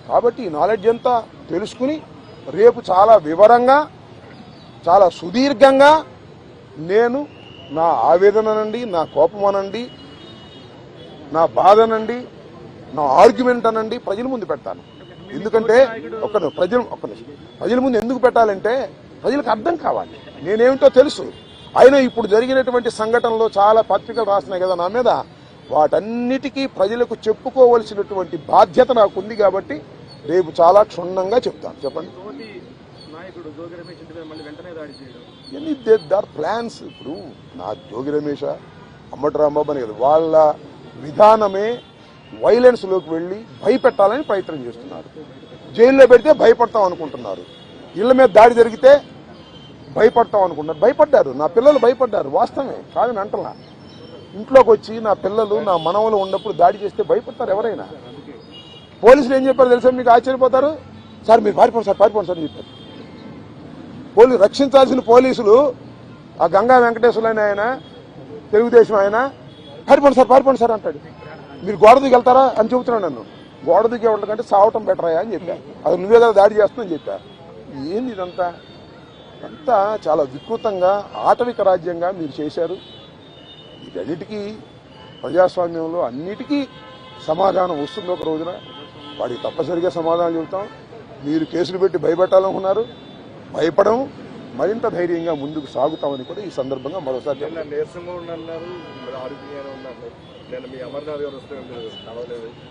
కాబట్టి ఈ నాలెడ్జ్ అంతా తెలుసుకుని రేపు చాలా వివరంగా చాలా సుదీర్ఘంగా నేను నా ఆవేదననండి, నా కోపం అనండి, నా బాధ అనండి, నా ఆర్గ్యుమెంట్ అనండి ప్రజల ముందు పెడతాను. ఎందుకంటే ప్రజల ముందు ఎందుకు పెట్టాలంటే ప్రజలకు అర్థం కావాలి, నేనేమిటో తెలుసు. అయినా ఇప్పుడు జరిగినటువంటి సంఘటనలో చాలా పత్రికలు రాస్తున్నాయి కదా నా మీద, వాటన్నిటికీ ప్రజలకు చెప్పుకోవలసినటువంటి బాధ్యత నాకు ఉంది. కాబట్టి రేపు చాలా క్షుణ్ణంగా చెప్తాను. చెప్పండి. దార్ ప్లాన్స్. ఇప్పుడు నా జోగి రమేష్, అమ్మటి రాంబాబు అని కదా, వాళ్ళ విధానమే వైలెన్స్ లోకి వెళ్లి భయపెట్టాలని ప్రయత్నం చేస్తున్నారు. జైల్లో పెడితే భయపడతాం అనుకుంటున్నారు, ఇళ్ల మీద దాడి జరిగితే భయపడతాం అనుకుంటున్నారు. భయపడ్డారు, నా పిల్లలు భయపడ్డారు, వాస్తవమే కాదని అంటలా. ఇంట్లోకి వచ్చి నా పిల్లలు నా మనవలు ఉన్నప్పుడు దాడి చేస్తే భయపడతారు ఎవరైనా. పోలీసులు ఏం చెప్పారు తెలుసా, మీకు ఆశ్చర్యపోతారు. సార్ మీరు పారిపోండి సార్, పారిపోండి సార్ అని చెప్పారు. రక్షించాల్సిన పోలీసులు ఆ గంగా వెంకటేశ్వర ఆయన తెలుగుదేశం ఆయన పారిపోండి సార్ అంటాడు. మీరు గోడ దిగి వెళ్తారా అని చెబుతున్నాడు నన్ను. గోడ దిగి వెళ్ళకంటే సావటం బెటరాయా అని చెప్పా. అది నువ్వే కదా దాడి చేస్తుందని చెప్పా. ఏంది ఇదంతా? అంతా చాలా వికృతంగా ఆటవిక రాజ్యంగా మీరు చేశారు. వీటన్నిటికీ ప్రజాస్వామ్యంలో అన్నిటికీ సమాధానం వస్తుంది ఒక రోజున. వాడికి తప్పనిసరిగా సమాధానం చెబుతాం. మీరు కేసులు పెట్టి భయపెట్టాలనుకున్నారు, భయపడం మరింత ధైర్యంగా ముందుకు సాగుతామని కూడా ఈ సందర్భంగా మరోసారి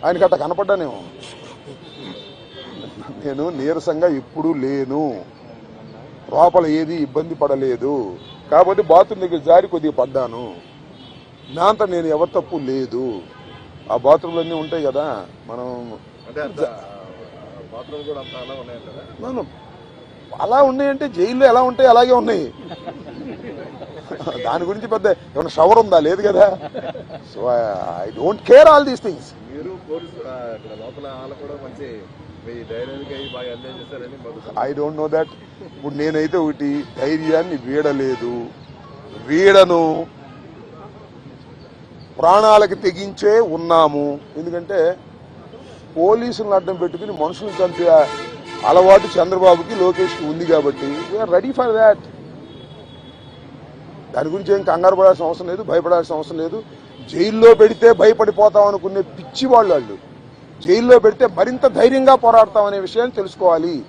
ఆయనకి అట్లా కనపడ్డానేమో. నేను నీరసంగా ఎప్పుడూ లేను, లోపల ఏది ఇబ్బంది పడలేదు. కాబట్టి బాత్రూమ్ దగ్గర జారి కొద్దిగా పడ్డాను, నా అంతా నేను ఎవరి తప్పు లేదు. ఆ బాత్రూమ్లు అన్నీ ఉంటాయి కదా, మనం అలా ఉన్నాయంటే జైల్లో ఎలా ఉంటాయి అలాగే ఉన్నాయి. దాని గురించి పెద్ద ఏమైనా షవర్ ఉందా? లేదు కదా. So I don't care all these things. I don't know that. ఇప్పుడు నేనైతే ఒకటి, ధైర్యాన్ని వీడలేదు, వీడను, ప్రాణాలకి తెగించే ఉన్నాము. ఎందుకంటే పోలీసులను అడ్డం పెట్టుకుని మనుషులను చంపే అలవాటు చంద్రబాబుకి లోకేష్కి ఉంది కాబట్టి వీఆర్ రెడీ ఫర్ దాట్. దాని గురించి ఏం కంగారు పడాల్సిన అవసరం లేదు, భయపడాల్సిన అవసరం లేదు. జైల్లో పెడితే భయపడిపోతాం అనుకునే పిచ్చి వాళ్ళు, జైల్లో పెడితే మరింత ధైర్యంగా పోరాడతామనే విషయాన్ని తెలుసుకోవాలి.